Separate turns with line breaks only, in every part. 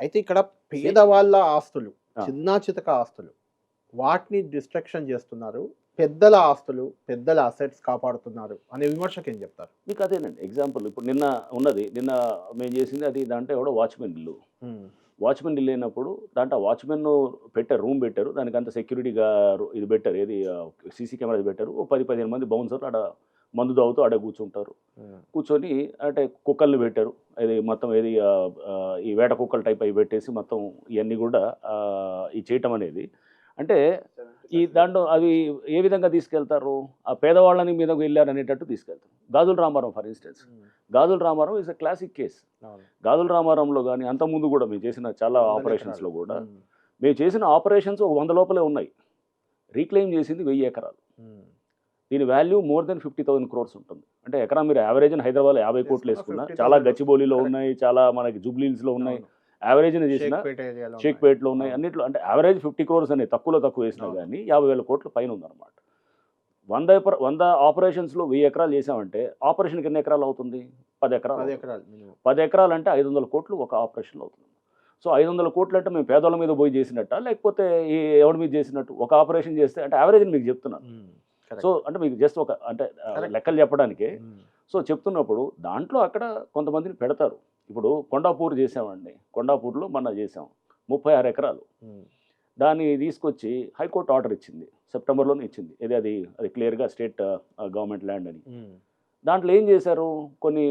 అయితే ఇక్కడ పేదవాళ్ళ ఆస్తులు,
ఆ.
చిన్నా చితక ఆస్తులు వాటిని డిస్ట్రక్షన్ చేస్తున్నారు. పెద్దల ఆస్తులు, పెద్దల అసెట్స్ కాపాడుతున్నారు అనే విమర్శకు ఏం చెప్తారు?
మీకు అదేనండి ఎగ్జాంపుల్. ఇప్పుడు నిన్న మేము చేసింది అది. దాంట్లో ఎవడో వాచ్మెన్ ఇల్లు. వాచ్మెన్ ఇల్లు అయినప్పుడు దాంట్లో వాచ్మెన్ పెట్టారు, రూమ్ పెట్టారు. దానికంత సెక్యూరిటీగా ఇది పెట్టారు, ఏది సీసీ కెమెరాస్ పెట్టారు. ఓ 10-15 మంది బౌన్సర్లు ఆడ మందు తాగుతూ ఆడ కూర్చుంటారు. కూర్చొని అంటే కుక్కల్ని పెట్టారు. ఇది మొత్తం ఏది ఈ వేట కుక్కల టైప్ అవి పెట్టేసి మొత్తం ఇవన్నీ కూడా ఈ చేయటం అనేది అంటే ఈ దాంట్లో అవి ఏ విధంగా తీసుకెళ్తారు, ఆ పేదవాళ్ళని మీదకు వెళ్ళారు అనేటట్టు తీసుకెళ్తారు. Gajula Ramaram for instance, Gajula Ramaram is a classic case. Gajula రామారంలో కానీ అంతకుముందు కూడా మేము చేసిన చాలా ఆపరేషన్స్లో కూడా మేము చేసిన ఆపరేషన్స్ ఒక 100 లోపలే ఉన్నాయి. రీక్లెయిమ్ చేసింది 1000 ఎకరాలు. దీని వాల్యూ మోర్ దెన్ 50,000 crores ఉంటుంది. అంటే ఎకరా మీరు యావరేజ్ హైదరాబాద్ 50 కోట్లు వేసుకున్నా, చాలా గచ్చిబౌలిలో ఉన్నాయి, చాలా మనకి జూబ్లీహిల్స్లో ఉన్నాయి, యావరేజ్ చేసిన షేక్పేట్లో ఉన్నాయి, అన్నిట్లో అంటే యావరేజ్ 50 crores అనే తక్కువ వేసినా కానీ 50,000 కోట్ల పైన ఉందన్నమాట. 100 ఆపరేషన్స్లో 1000 ఎకరాలు చేసామంటే ఆపరేషన్కి ఎన్ని ఎకరాలు అవుతుంది? 10 ఎకరాలు. 10 ఎకరాలు అంటే 500 కోట్లు ఒక ఆపరేషన్లో అవుతుంది. సో 500 కోట్లు అంటే మేము పేదోళ్ళ మీద పోయి చేసినట్ట, లేకపోతే ఈ ఎవరి మీద చేసినట్టు? ఒక ఆపరేషన్ చేస్తే అంటే యావరేజ్ మీకు చెప్తున్నాను. సో అంటే మీకు జస్ట్ ఒక అంటే లెక్కలు చెప్పడానికే. సో చెప్తున్నప్పుడు దాంట్లో అక్కడ కొంతమందిని పెడతారు. ఇప్పుడు కొండాపూర్ చేసామండి. కొండాపూర్లో మొన్న చేసాం 36 ఎకరాలు. దాన్ని తీసుకొచ్చి హైకోర్టు ఆర్డర్ ఇచ్చింది, సెప్టెంబర్లోనే ఇచ్చింది. అది క్లియర్గా స్టేట్ గవర్నమెంట్ ల్యాండ్ అని. దాంట్లో ఏం చేశారు, కొన్ని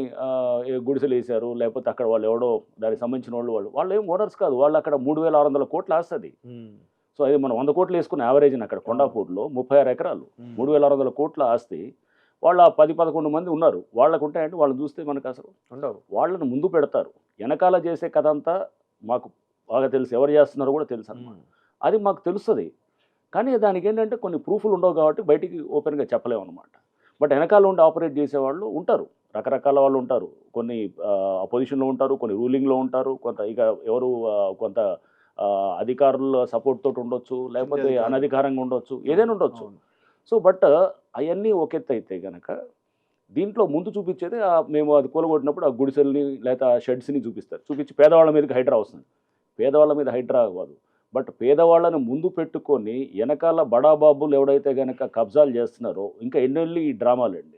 గుడిసెలు వేశారు, లేకపోతే అక్కడ వాళ్ళు ఎవడో దానికి సంబంధించిన వాళ్ళు ఏం ఓనర్స్ కాదు, వాళ్ళు అక్కడ 3,600 కోట్లు ఆస్తుంది. సో అది మనం 100 కోట్లు వేసుకున్న యావరేజ్ అక్కడ కొండాపూర్లో 36 ఎకరాలు 3,600 కోట్ల ఆస్తి. వాళ్ళ 10-11 మంది ఉన్నారు. వాళ్ళకు ఉంటాయంటే వాళ్ళని చూస్తే మనకు అసలు ఉండవు. వాళ్ళని ముందు పెడతారు. వెనకాల చేసే కథ అంతా మాకు బాగా తెలుసు, ఎవరు చేస్తున్నారో కూడా తెలుసు అన్నమాట. అది మాకు తెలుస్తుంది. కానీ దానికి ఏంటంటే కొన్ని ప్రూఫ్లు ఉండవు కాబట్టి బయటికి ఓపెన్గా చెప్పలేము అనమాట. బట్ వెనకాల ఉండి ఆపరేట్ చేసేవాళ్ళు ఉంటారు, రకరకాల వాళ్ళు ఉంటారు. కొన్ని అపోజిషన్లో ఉంటారు, కొన్ని రూలింగ్లో ఉంటారు, కొంత ఇక ఎవరు కొంత అధికారుల సపోర్ట్ తోటి ఉండొచ్చు, లేకపోతే అనధికారంగా ఉండొచ్చు, ఏదైనా ఉండొచ్చు. సో బట్ అవన్నీ ఒక ఎత్తు అయితే కనుక దీంట్లో ముందు చూపించేది మేము అది కూలగొట్టినప్పుడు ఆ గుడిసెల్ని లేదా షెడ్స్ని చూపించి పేదవాళ్ళ మీదకి హైడ్రా వస్తుంది. పేదవాళ్ళ మీద హైడ్రా అవ్వదు. బట్ పేదవాళ్ళని ముందు పెట్టుకొని వెనకాల బడాబాబులు ఎవడైతే కనుక కబ్జాలు చేస్తున్నారో ఇంకా ఎన్నెళ్ళి ఈ డ్రామాలండి.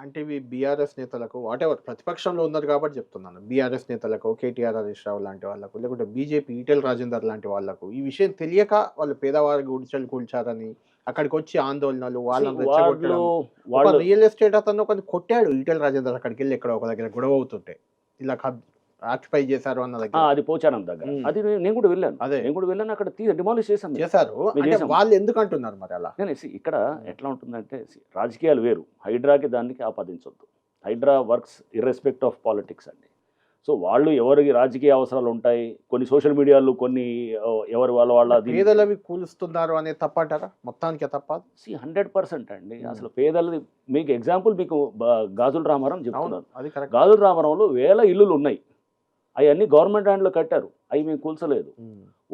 అంటే ఇవి బీఆర్ఎస్ నేతలకు వాటెవర్ ప్రతిపక్షంలో ఉన్నారు కాబట్టి చెప్తున్నాను. బీఆర్ఎస్ నేతలకు, కేటీఆర్ హరీష్ రావు లాంటి వాళ్ళకు, లేకుంటే బీజేపీ ఈటెల రాజేందర్ లాంటి వాళ్ళకు ఈ విషయం తెలియక వాళ్ళు పేదవారి గుడిసెలు కూల్చారని అక్కడికి వచ్చి ఆందోళనలు వాళ్ళని రియల్ ఎస్టేట్ అతను కొంచెం కొట్టాడు ఈటెల రాజేందర్. అక్కడికి వెళ్ళి ఎక్కడ ఒక దగ్గర గొడవ అవుతుంటే ఇలా ఆక్యుపై చేశారు అన్న దగ్గర,
అది పోచారం దగ్గర, అది నేను కూడా వెళ్ళాను. అక్కడ డిమాలిష్
చేశారు. వాళ్ళు ఎందుకు అంటున్నారు మరి అలా?
నేను ఇక్కడ ఎట్లా ఉంటుందంటే రాజకీయాలు వేరు, హైడ్రాకి దానికి ఆపాదించొద్దు. హైడ్రా వర్క్స్ ఇర్రెస్పెక్ట్ ఆఫ్ పాలిటిక్స్ అండి. సో వాళ్ళు ఎవరికి రాజకీయ అవసరాలు ఉంటాయి, కొన్ని సోషల్ మీడియాలో కొన్ని ఎవరు వాళ్ళ
పేదలవి కూలుస్తున్నారు అనే తప్పంటారా? మొత్తానికి తప్ప
100% అండి. అసలు పేదలది మీకు ఎగ్జాంపుల్ మీకు గాజుల రామారం చెప్తున్నాను. గాజుల రామారంలో 1000 ఇల్లులు ఉన్నాయి. అవన్నీ గవర్నమెంట్ ల్యాండ్లో కట్టారు, అవి మేము కూల్చలేదు.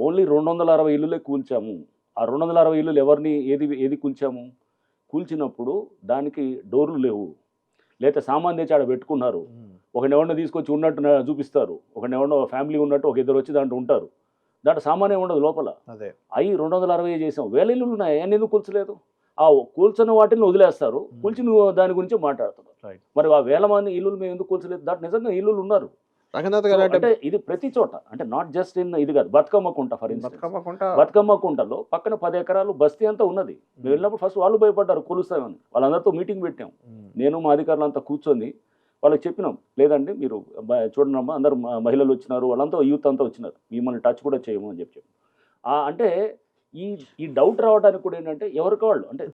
ఓన్లీ 260 ఇల్లులే కూల్చాము. ఆ 260 ఇల్లులు ఎవరిని ఏది కూల్చాము? కూల్చినప్పుడు దానికి డోర్లు లేవు, లేకపోతే సామాన్ తెచ్చి ఆడ పెట్టుకున్నారు. ఒకనెవరినో తీసుకొచ్చి ఉన్నట్టు చూపిస్తారు, ఒకనెవరినో ఫ్యామిలీ ఉన్నట్టు ఒక ఇద్దరు వచ్చి దాంట్లో ఉంటారు. దాంట్లో సామానే ఉండదు లోపల. అవి 260 చేసాం. 1000 ఇల్లులు ఉన్నాయి, అవన్నీ ఎందుకు కూల్చలేదు? ఆ కూల్చిన వాటిని వదిలేస్తారు, కూల్చి నువ్వు దాని గురించి మాట్లాడుతున్నావు. మరి ఆ 1000 మంది ఇల్లులు మేము ఎందుకు కూల్చలేదు? దాంట్లో నిజంగా ఇల్లులు ఉన్నారు. అంటే ఇది ప్రతి చోట, అంటే నాట్ జస్ట్ ఇన్ ఇది కాదు. బతుకమ్మ కుంట ఫర్ ఇన్స్టెన్స్, బతుకమ్మ కుంటలో పక్కన 10 ఎకరాలు బస్తీ అంతా ఉన్నది. మేము వెళ్ళినప్పుడు ఫస్ట్ వాళ్ళు భయపడ్డారు కూలుస్తామని. వాళ్ళందరితో మీటింగ్ పెట్టాం. నేను మా అధికారులంతా కూర్చొని వాళ్ళకి చెప్పినాం, లేదండి మీరు చూడనమ్మా, అందరు మహిళలు వచ్చినారు, వాళ్ళంతా యూత్ అంతా వచ్చినారు, మిమ్మల్ని టచ్ కూడా చేయము అని చెప్పి. అంటే ఈ డౌట్ రావడానికి కూడా ఏంటంటే ఎవరికి వాళ్ళు అంటే